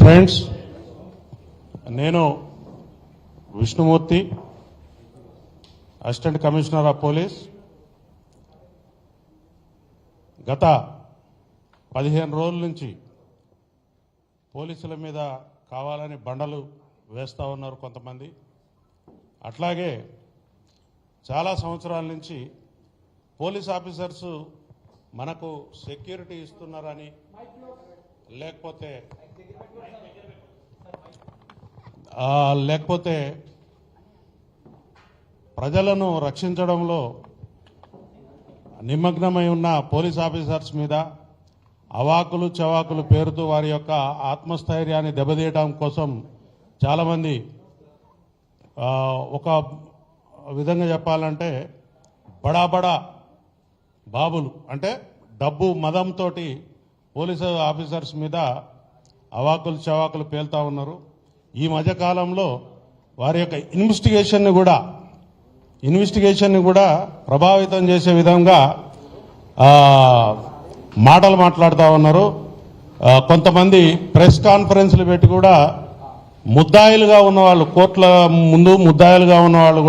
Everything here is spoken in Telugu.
ఫ్రెండ్స్, నేను Vishnumurthy, assistant commissioner of police. గత 15 రోజుల నుంచి పోలీసుల మీద కావాలని బండలు వేస్తూ ఉన్నారు కొంతమంది. అట్లాగే చాలా సంవత్సరాల నుంచి పోలీస్ ఆఫీసర్స్ మనకు సెక్యూరిటీ ఇస్తున్నారని, లేకపోతే ప్రజలను రక్షించడంలో నిమగ్నమై ఉన్న పోలీస్ ఆఫీసర్స్ మీద అవాకులు చవాకులు పేరుతూ వారి యొక్క ఆత్మస్థైర్యాన్ని దెబ్బతీయడం కోసం చాలామంది ఒక విధంగా చెప్పాలంటే బడా బాబులు అంటే డబ్బు మదంతో పోలీసు ఆఫీసర్స్ మీద అవాకులు చవాకులు పేలుతా ఉన్నారు. ఈ మధ్యకాలంలో వారి యొక్క ఇన్వెస్టిగేషన్ని కూడా ప్రభావితం చేసే విధంగా మాటలు మాట్లాడుతూ ఉన్నారు. కొంతమంది ప్రెస్ కాన్ఫరెన్స్లు పెట్టి కూడా ముద్దాయిలుగా ఉన్నవాళ్ళు, కోర్టుల ముందు ముద్దాయిలుగా ఉన్నవాళ్ళు